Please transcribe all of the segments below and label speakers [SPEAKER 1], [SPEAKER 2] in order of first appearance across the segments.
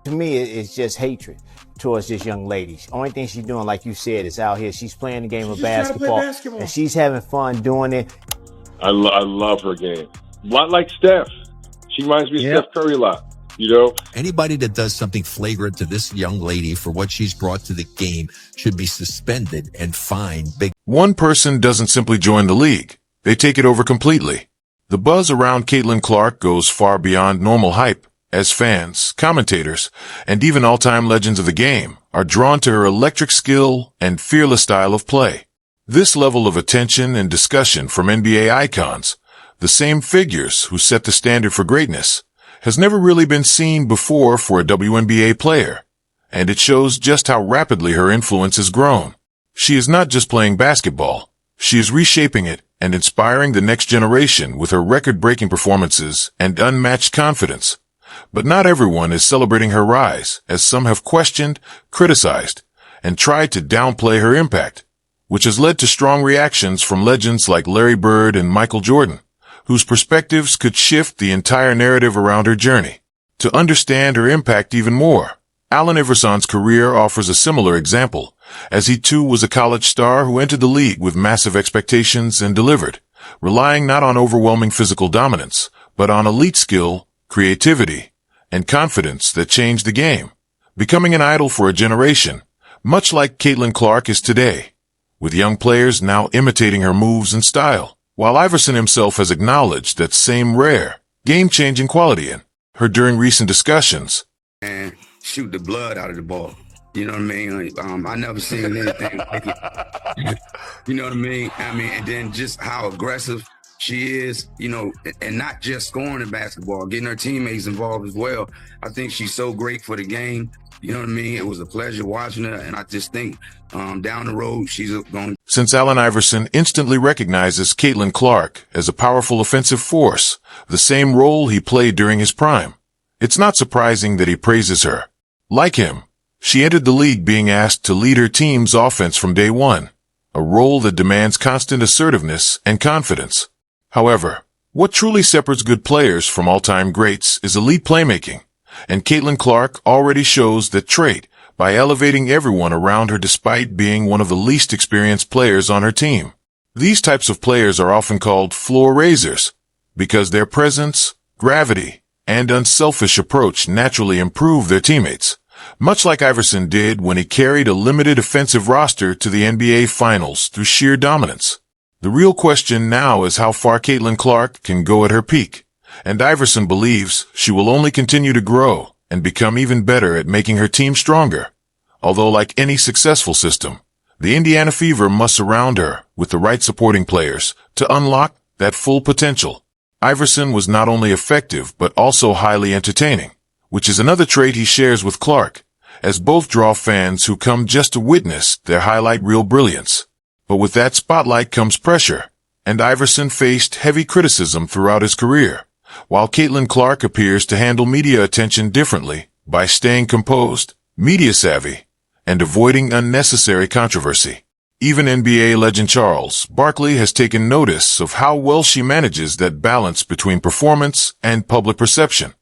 [SPEAKER 1] To me, it's just hatred towards this young lady. Only thing she's doing, like you said, is out here. She's playing the game of basketball, and she's having fun doing it.
[SPEAKER 2] I love her game. A lot like Steph. She reminds me of Steph Curry a lot. You know,
[SPEAKER 3] anybody that does something flagrant to this young lady for what she's brought to the game should be suspended and fined big.
[SPEAKER 4] One person doesn't simply join the league. They take it over completely. The buzz around Caitlin Clark goes far beyond normal hype, as fans, commentators, and even all-time legends of the game are drawn to her electric skill and fearless style of play. This level of attention and discussion from NBA icons, the same figures who set the standard for greatness, has never really been seen before for a WNBA player, and it shows just how rapidly her influence has grown. She is not just playing basketball, she is reshaping it and inspiring the next generation with her record-breaking performances and unmatched confidence. But not everyone is celebrating her rise, as some have questioned, criticized, and tried to downplay her impact, which has led to strong reactions from legends like Larry Bird and Michael Jordan, whose perspectives could shift the entire narrative around her journey. To understand her impact even more, Allen Iverson's career offers a similar example, as he too was a college star who entered the league with massive expectations and delivered, relying not on overwhelming physical dominance, but on elite skill, creativity, and confidence that changed the game, becoming an idol for a generation, much like Caitlin Clark is today, with young players now imitating her moves and style, while Iverson himself has acknowledged that same rare, game-changing quality in her during recent discussions.
[SPEAKER 5] And shoot the blood out of the ball. You know what I mean? I never seen anything like it. You know what I mean? And then just how aggressive she is, you know, and not just scoring in basketball, getting her teammates involved as well. I think she's so great for the game. You know what I mean? It was a pleasure watching her, and I just think down the road, she's going.
[SPEAKER 4] Since Allen Iverson instantly recognizes Caitlin Clark as a powerful offensive force, the same role he played during his prime, it's not surprising that he praises her. Like him, she entered the league being asked to lead her team's offense from day one, a role that demands constant assertiveness and confidence. However, what truly separates good players from all-time greats is elite playmaking, and Caitlin Clark already shows that trait by elevating everyone around her despite being one of the least experienced players on her team. These types of players are often called floor raisers because their presence, gravity, and unselfish approach naturally improve their teammates, much like Iverson did when he carried a limited offensive roster to the NBA Finals through sheer dominance. The real question now is how far Caitlin Clark can go at her peak, and Iverson believes she will only continue to grow and become even better at making her team stronger. Although like any successful system, the Indiana Fever must surround her with the right supporting players to unlock that full potential. Iverson was not only effective but also highly entertaining, which is another trait he shares with Clark, as both draw fans who come just to witness their highlight reel brilliance. But with that spotlight comes pressure, and Iverson faced heavy criticism throughout his career, while Caitlin Clark appears to handle media attention differently by staying composed, media-savvy, and avoiding unnecessary controversy. Even NBA legend Charles Barkley has taken notice of how well she manages that balance between performance and public perception.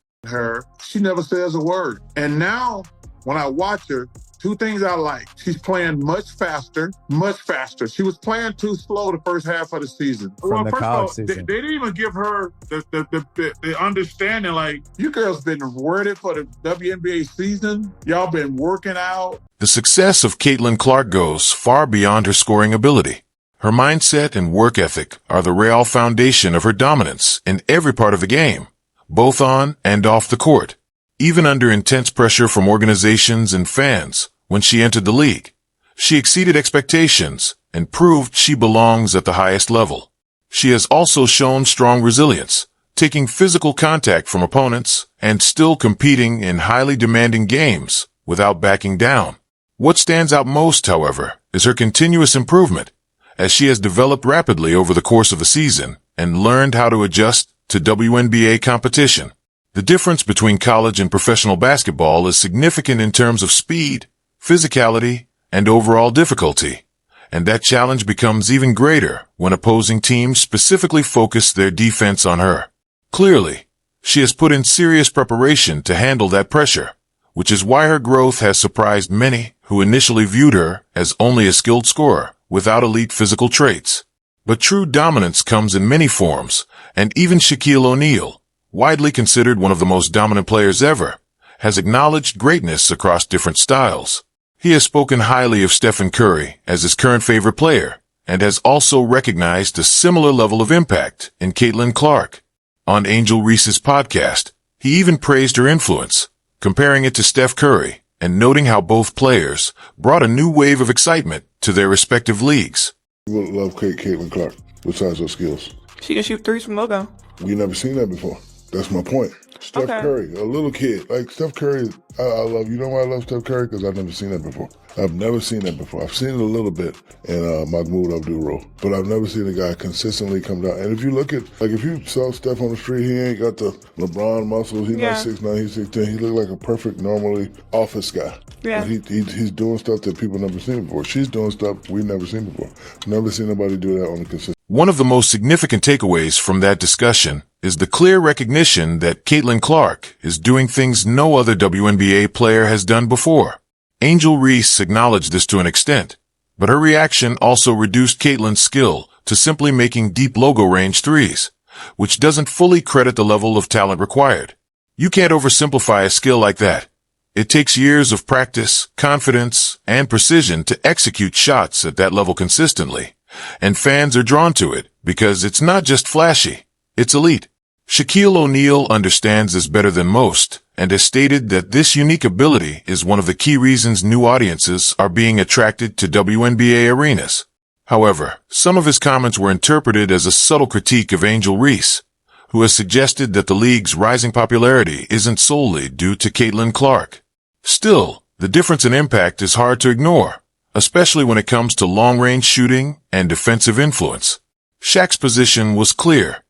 [SPEAKER 6] She never says a word. And now, when I watch her, two things I like. She's playing much faster, much faster. She was playing too slow the first half of the season.
[SPEAKER 7] From the college season.
[SPEAKER 6] They didn't even give her the understanding, like, you girls been ready for the WNBA season. Y'all been working out.
[SPEAKER 4] The success of Caitlin Clark goes far beyond her scoring ability. Her mindset and work ethic are the real foundation of her dominance in every part of the game, both on and off the court. Even under intense pressure from organizations and fans, when she entered the league, she exceeded expectations and proved she belongs at the highest level. She has also shown strong resilience, taking physical contact from opponents and still competing in highly demanding games without backing down. What stands out most, however, is her continuous improvement, as she has developed rapidly over the course of the season and learned how to adjust to WNBA competition. The difference between college and professional basketball is significant in terms of speed, physicality, and overall difficulty, and that challenge becomes even greater when opposing teams specifically focus their defense on her. Clearly, she has put in serious preparation to handle that pressure, which is why her growth has surprised many who initially viewed her as only a skilled scorer without elite physical traits. But true dominance comes in many forms, and even Shaquille O'Neal, widely considered one of the most dominant players ever, has acknowledged greatness across different styles. He has spoken highly of Stephen Curry as his current favorite player, and has also recognized a similar level of impact in Caitlin Clark. On Angel Reese's podcast, he even praised her influence, comparing it to Steph Curry, and noting how both players brought a new wave of excitement to their respective leagues.
[SPEAKER 7] You would love Caitlin Clark, besides her skills.
[SPEAKER 8] She can shoot threes from logo.
[SPEAKER 7] We never seen that before. That's my point. Steph Curry, a little kid. Like, Steph Curry, I love, you know why I love Steph Curry? Because I've never seen that before. I've never sseen that before. I've seen it a little bit in Mahmoud Abdul-Roh, but I've never seen a guy consistently come down. And if you look at, like, if you saw Steph on the street, he ain't got the LeBron muscles. He's not 6'9", he's 6'10". He look like a perfect, normally office guy.
[SPEAKER 8] Yeah.
[SPEAKER 7] But he's doing stuff that people never seen before. She's doing stuff we've never seen before. Never seen nobody do that on a consistent.
[SPEAKER 4] One of the most significant takeaways from that discussion is the clear recognition that Caitlin Clark is doing things no other WNBA player has done before. Angel Reese acknowledged this to an extent, but her reaction also reduced Caitlin's skill to simply making deep logo range threes, which doesn't fully credit the level of talent required. You can't oversimplify a skill like that. It takes years of practice, confidence, and precision to execute shots at that level consistently. And fans are drawn to it because it's not just flashy, it's elite. Shaquille O'Neal understands this better than most and has stated that this unique ability is one of the key reasons new audiences are being attracted to WNBA arenas. However, some of his comments were interpreted as a subtle critique of Angel Reese, who has suggested that the league's rising popularity isn't solely due to Caitlin Clark. Still, the difference in impact is hard to ignore, especially when it comes to long-range shooting and defensive influence. Shaq's position was clear.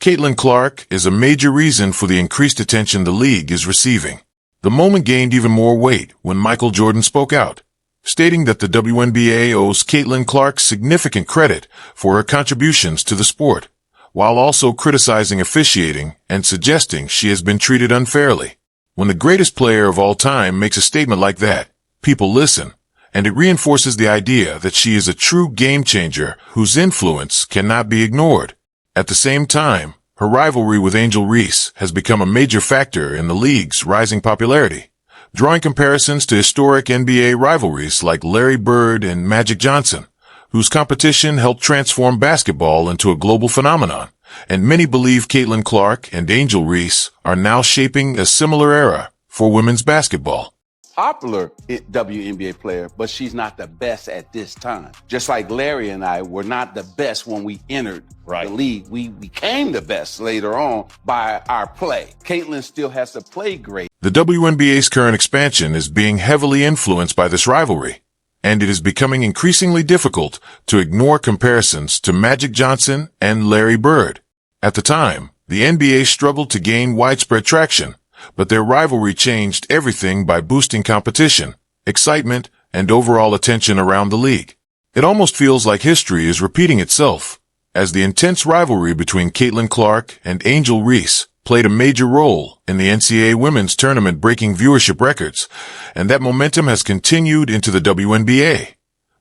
[SPEAKER 4] Caitlin Clark is a major reason for the increased attention the league is receiving. The moment gained even more weight when Michael Jordan spoke out, stating that the WNBA owes Caitlin Clark significant credit for her contributions to the sport, while also criticizing officiating and suggesting she has been treated unfairly. When the greatest player of all time makes a statement like that, people listen, and it reinforces the idea that she is a true game changer whose influence cannot be ignored. At the same time, her rivalry with Angel Reese has become a major factor in the league's rising popularity, drawing comparisons to historic NBA rivalries like Larry Bird and Magic Johnson, whose competition helped transform basketball into a global phenomenon. And many believe Caitlin Clark and Angel Reese are now shaping a similar era for women's basketball.
[SPEAKER 9] Popular WNBA player, but she's not the best at this time. Just like Larry and I were not the best when we entered the league. We became the best later on by our play. Caitlin still has to play great.
[SPEAKER 4] The WNBA's current expansion is being heavily influenced by this rivalry, and it is becoming increasingly difficult to ignore comparisons to Magic Johnson and Larry Bird. At the time, the NBA struggled to gain widespread traction, but their rivalry changed everything by boosting competition, excitement, and overall attention around the league. It almost feels like history is repeating itself, as the intense rivalry between Caitlin Clark and Angel Reese played a major role in the NCAA women's tournament breaking viewership records, and that momentum has continued into the WNBA,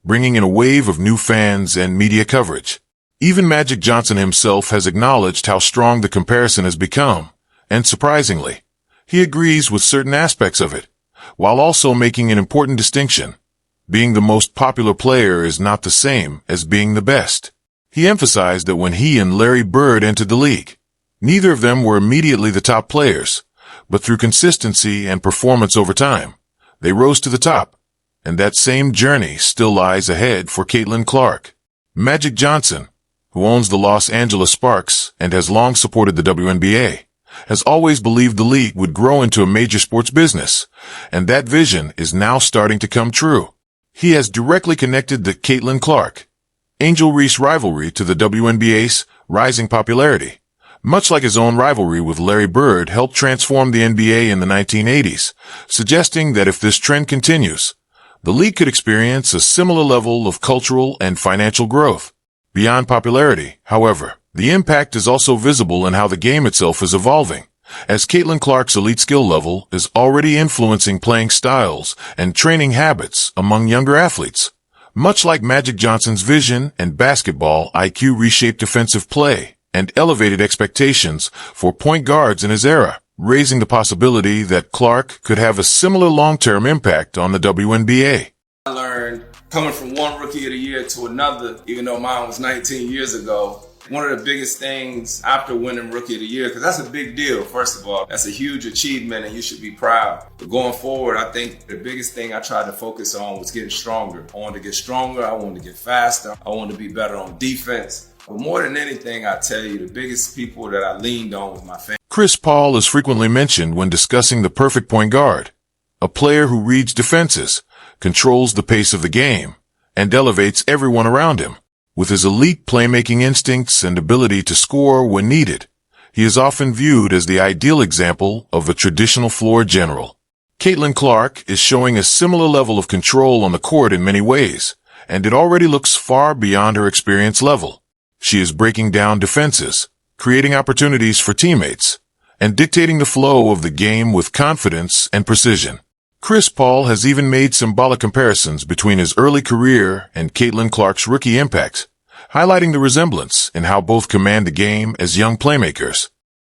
[SPEAKER 4] bringing in a wave of new fans and media coverage. Even Magic Johnson himself has acknowledged how strong the comparison has become, and surprisingly, he agrees with certain aspects of it, while also making an important distinction. Being the most popular player is not the same as being the best. He emphasized that when he and Larry Bird entered the league, neither of them were immediately the top players, but through consistency and performance over time, they rose to the top, and that same journey still lies ahead for Caitlin Clark. Magic Johnson, who owns the Los Angeles Sparks and has long supported the WNBA, has always believed the league would grow into a major sports business, and that vision is now starting to come true. He has directly connected the Caitlin Clark, Angel Reese rivalry to the WNBA's rising popularity, much like his own rivalry with Larry Bird helped transform the NBA in the 1980s, suggesting that if this trend continues, the league could experience a similar level of cultural and financial growth. Beyond popularity, however, the impact is also visible in how the game itself is evolving, as Caitlin Clark's elite skill level is already influencing playing styles and training habits among younger athletes. Much like Magic Johnson's vision and basketball IQ reshaped defensive play and elevated expectations for point guards in his era, raising the possibility that Clark could have a similar long-term impact on the WNBA.
[SPEAKER 8] I learned coming from one Rookie of the Year to another, even though mine was 19 years ago, one of the biggest things after winning Rookie of the Year, because that's a big deal, first of all. That's a huge achievement and you should be proud. But going forward, I think the biggest thing I tried to focus on was getting stronger. I wanted to get stronger, I wanted to get faster, I wanted to be better on defense. But more than anything, I tell you, the biggest people that I leaned on was my family.
[SPEAKER 4] Chris Paul is frequently mentioned when discussing the perfect point guard, a player who reads defenses, controls the pace of the game, and elevates everyone around him. With his elite playmaking instincts and ability to score when needed, he is often viewed as the ideal example of a traditional floor general. Caitlin Clark is showing a similar level of control on the court in many ways, and it already looks far beyond her experience level. She is breaking down defenses, creating opportunities for teammates, and dictating the flow of the game with confidence and precision. Chris Paul has even made symbolic comparisons between his early career and Caitlin Clark's rookie impacts, highlighting the resemblance in how both command the game as young playmakers.